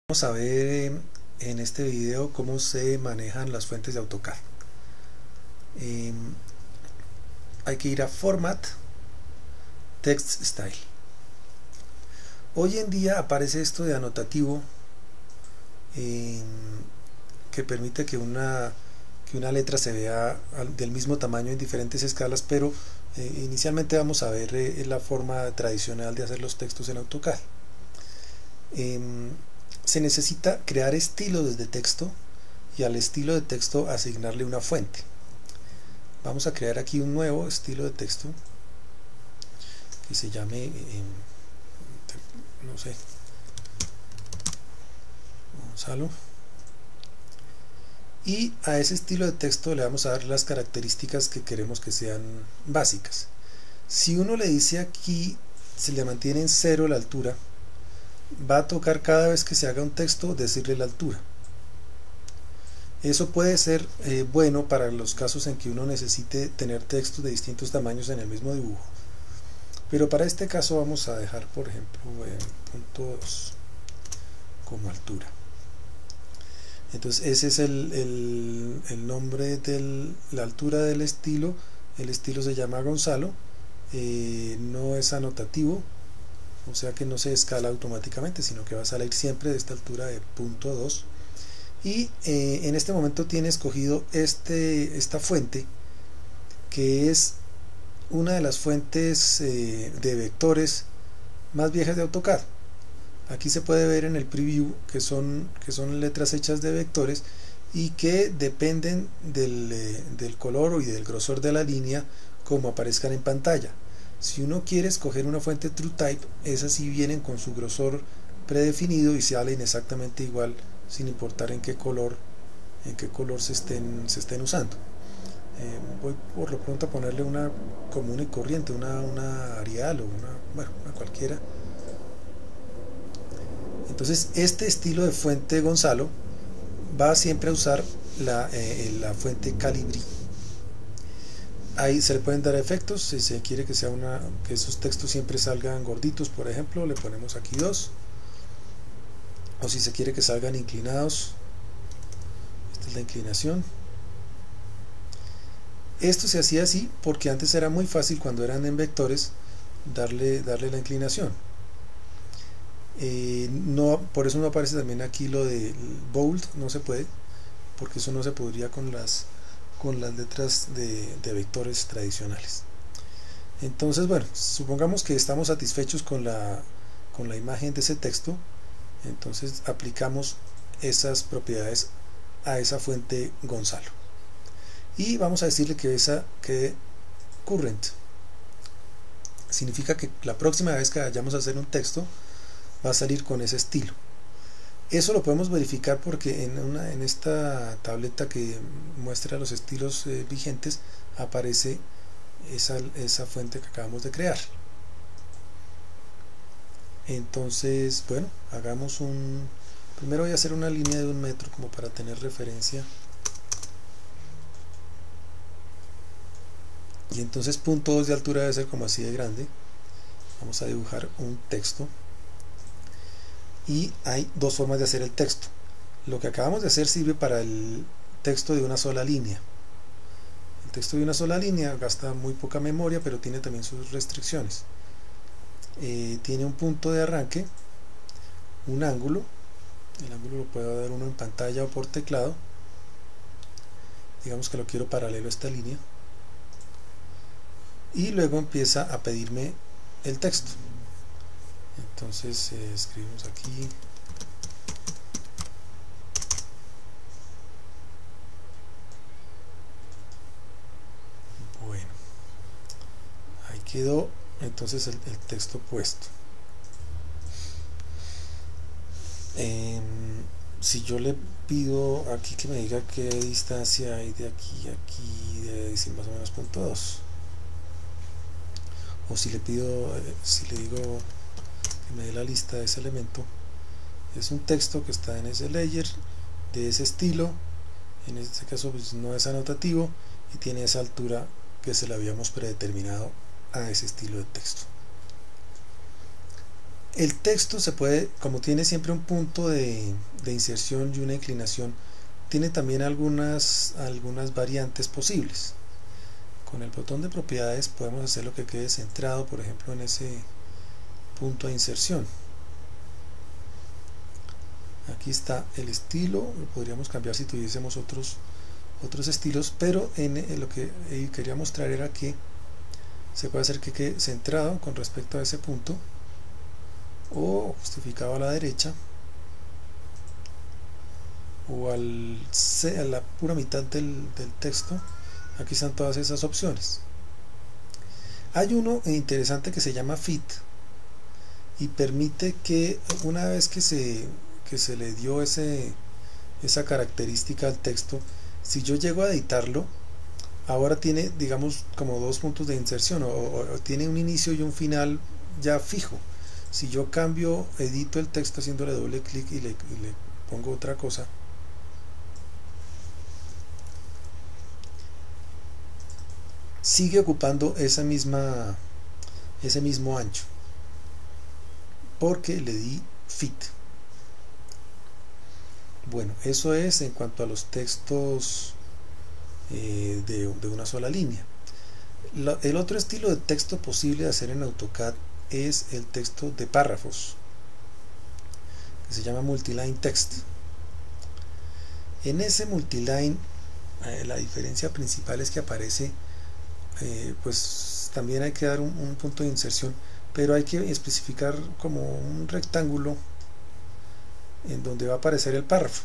Vamos a ver en este video cómo se manejan las fuentes de AutoCAD. Hay que ir a Format, Text Style. Hoy en día aparece esto de anotativo que permite que una letra se vea del mismo tamaño en diferentes escalas, pero inicialmente vamos a ver la forma tradicional de hacer los textos en AutoCAD. Se necesita crear estilos de texto y al estilo de texto asignarle una fuente. Vamos a crear aquí un nuevo estilo de texto que se llame no sé, Gonzalo, y a ese estilo de texto le vamos a dar las características que queremos que sean básicas. Si uno le dice aquí, se le mantiene en 0 la altura, va a tocar cada vez que se haga un texto decirle la altura. Eso puede ser bueno para los casos en que uno necesite tener textos de distintos tamaños en el mismo dibujo, pero para este caso vamos a dejar, por ejemplo, punto 2 como altura. Entonces ese es el nombre de la altura del estilo. El estilo se llama Gonzalo, no es anotativo, o sea que no se escala automáticamente, sino que va a salir siempre de esta altura de punto 2. Y en este momento tiene escogido esta fuente, que es una de las fuentes de vectores más viejas de AutoCAD. Aquí se puede ver en el preview que son letras hechas de vectores y que dependen del color y del grosor de la línea como aparezcan en pantalla. Si uno quiere escoger una fuente TrueType, esas sí vienen con su grosor predefinido y salen exactamente igual sin importar en qué color se estén usando. Voy por lo pronto a ponerle una común y corriente, una Arial o una cualquiera. Entonces este estilo de fuente Gonzalo va siempre a usar la fuente Calibri. Ahí se le pueden dar efectos. Si se quiere que esos textos siempre salgan gorditos, por ejemplo, le ponemos aquí 2, o si se quiere que salgan inclinados, esta es la inclinación. Esto se hacía así porque antes era muy fácil, cuando eran en vectores, darle la inclinación. Por eso no aparece también aquí lo de bold, no se puede, porque eso no se podría con las letras de vectores tradicionales. Entonces, bueno, supongamos que estamos satisfechos con la imagen de ese texto. Entonces aplicamos esas propiedades a esa fuente Gonzalo y vamos a decirle que esa quede current. Significa que la próxima vez que vayamos a hacer un texto va a salir con ese estilo. Eso lo podemos verificar porque en esta tableta que muestra los estilos vigentes aparece esa fuente que acabamos de crear. Entonces, bueno, hagamos primero voy a hacer una línea de 1 metro como para tener referencia, y entonces punto 2 de altura debe ser como así de grande. Vamos a dibujar un texto y hay dos formas de hacer el texto. Lo que acabamos de hacer sirve para el texto de una sola línea. El texto de una sola línea gasta muy poca memoria, pero tiene también sus restricciones. Tiene un punto de arranque, un ángulo. El ángulo lo puedo dar uno en pantalla o por teclado. Digamos que lo quiero paralelo a esta línea, y luego empieza a pedirme el texto. Entonces escribimos aquí bueno, ahí quedó entonces el texto puesto. Si yo le pido aquí que me diga qué distancia hay de aquí a aquí, debe decir más o menos punto 2. O si le digo que me dé la lista de ese elemento, es un texto que está en ese layer de ese estilo. En este caso pues no es anotativo y tiene esa altura que se la habíamos predeterminado a ese estilo de texto. El texto se puede, como tiene siempre un punto de inserción y una inclinación, tiene también algunas variantes posibles. Con el botón de propiedades podemos hacer lo que quede centrado, por ejemplo, en ese punto de inserción. Aquí está el estilo, lo podríamos cambiar si tuviésemos otros estilos, pero en lo que quería mostrar era que se puede hacer que quede centrado con respecto a ese punto o justificado a la derecha o a la pura mitad del texto. Aquí están todas esas opciones. Hay uno interesante que se llama Fit y permite que una vez que se le dio esa característica al texto, si yo llego a editarlo, ahora tiene, digamos, como dos puntos de inserción o tiene un inicio y un final ya fijo. Si yo edito el texto haciéndole doble clic y le pongo otra cosa, sigue ocupando ese mismo ancho porque le di fit. Bueno, eso es en cuanto a los textos de una sola línea. El otro estilo de texto posible de hacer en AutoCAD es el texto de párrafos, que se llama multiline text. En ese multiline la diferencia principal es que aparece, pues también hay que dar un punto de inserción, pero hay que especificar como un rectángulo en donde va a aparecer el párrafo.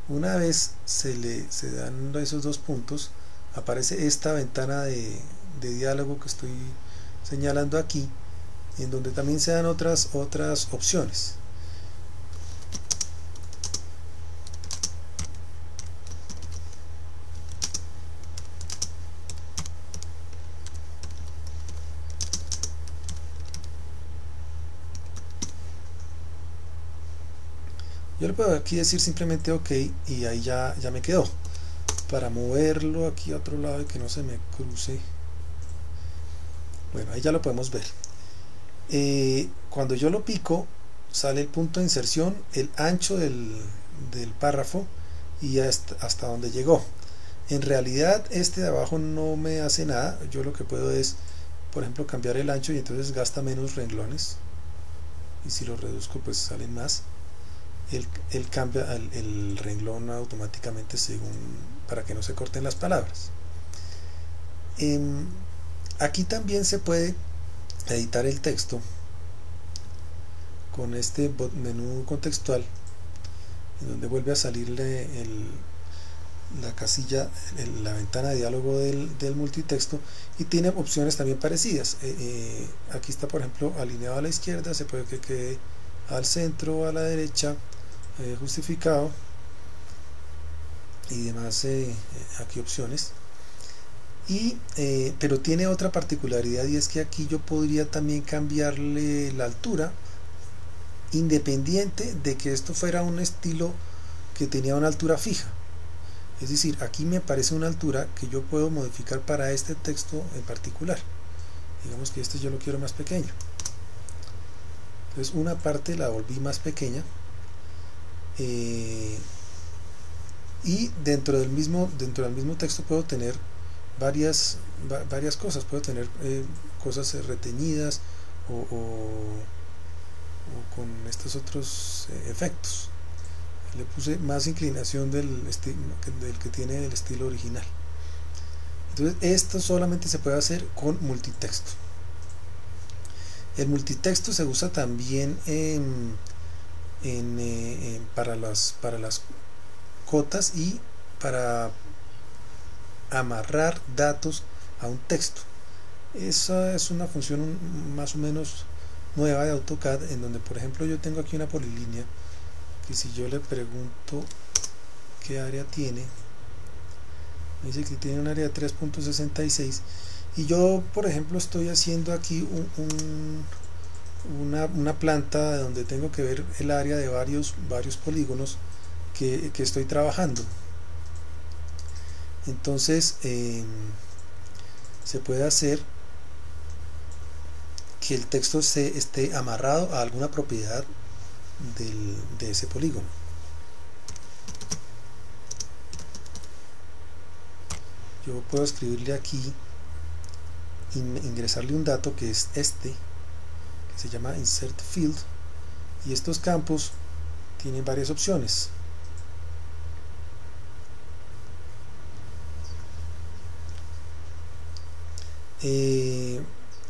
Una vez se dan esos dos puntos, aparece esta ventana de diálogo que estoy señalando aquí, en donde también se dan otras opciones. Yo le puedo aquí decir simplemente OK y ahí ya me quedó. Para moverlo aquí a otro lado y que no se me cruce, bueno, ahí ya lo podemos ver. Cuando yo lo pico, sale el punto de inserción, el ancho del párrafo y hasta donde llegó. En realidad este de abajo no me hace nada. Yo lo que puedo es, por ejemplo, cambiar el ancho y entonces gasta menos renglones, y si lo reduzco pues salen más. Él cambia el renglón automáticamente para que no se corten las palabras. Aquí también se puede editar el texto con este menú contextual, en donde vuelve a salir la casilla, la ventana de diálogo del multitexto, y tiene opciones también parecidas. Aquí está, por ejemplo, alineado a la izquierda, se puede que quede al centro, a la derecha, justificado y demás. Aquí opciones, pero tiene otra particularidad, y es que aquí yo podría también cambiarle la altura independiente de que esto fuera un estilo que tenía una altura fija. Es decir, aquí me aparece una altura que yo puedo modificar para este texto en particular. Digamos que este yo lo quiero más pequeño, entonces una parte la volví más pequeña, y dentro del mismo texto puedo tener varias cosas. Puedo tener cosas retenidas o con estos otros efectos. Le puse más inclinación del que tiene el estilo original. Entonces esto solamente se puede hacer con multitexto. El multitexto se usa también para las cotas y para amarrar datos a un texto. Esa es una función más o menos nueva de AutoCAD, en donde, por ejemplo, yo tengo aquí una polilínea que si yo le pregunto qué área tiene, me dice que tiene un área de 3.66, y yo, por ejemplo, estoy haciendo aquí una planta donde tengo que ver el área de varios polígonos que estoy trabajando. Entonces se puede hacer que el texto esté amarrado a alguna propiedad de ese polígono. Yo puedo escribirle aquí, ingresarle un dato que es este, que se llama insert field, y estos campos tienen varias opciones.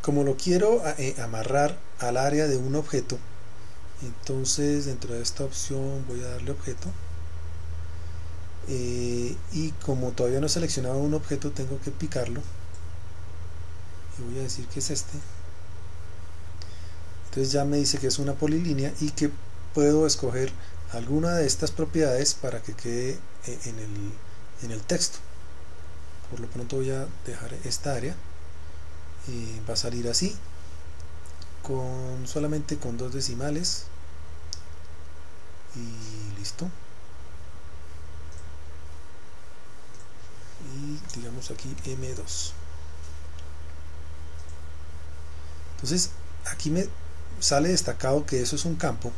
Como lo quiero amarrar al área de un objeto, entonces dentro de esta opción voy a darle objeto, y como todavía no he seleccionado un objeto tengo que picarlo y voy a decir que es este. Entonces ya me dice que es una polilínea y que puedo escoger alguna de estas propiedades para que quede en el texto. Por lo pronto voy a dejar esta área. Va a salir así, solamente con 2 decimales, y listo. Y digamos aquí M2. Entonces aquí me sale destacado que eso es un campo,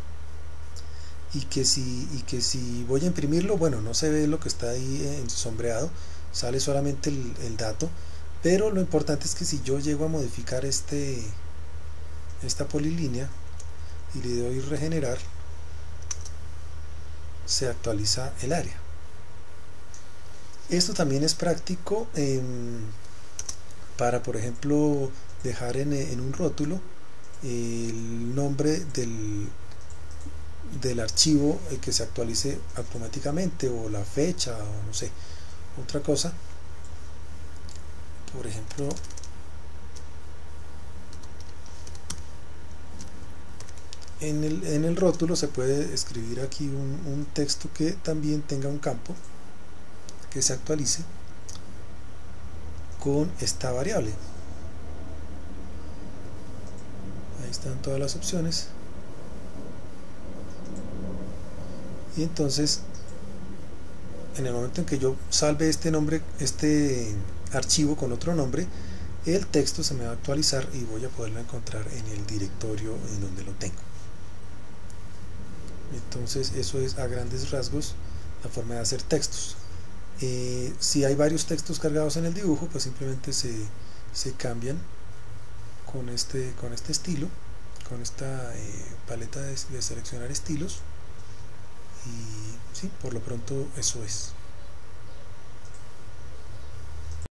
y que si voy a imprimirlo, bueno, no se ve lo que está ahí sombreado, sale solamente el dato. Pero lo importante es que si yo llego a modificar esta polilínea y le doy regenerar, se actualiza el área. Esto también es práctico para, por ejemplo, dejar en un rótulo el nombre del archivo que se actualice automáticamente, o la fecha, o no sé, otra cosa. Por ejemplo, en el rótulo se puede escribir aquí un texto que también tenga un campo que se actualice con esta variable. Ahí están todas las opciones, y entonces en el momento en que yo salve este nombre, este archivo con otro nombre, el texto se me va a actualizar y voy a poderlo encontrar en el directorio en donde lo tengo. Entonces eso es a grandes rasgos la forma de hacer textos. Si hay varios textos cargados en el dibujo, pues simplemente se cambian con este estilo, con esta paleta de seleccionar estilos, y sí, por lo pronto eso es.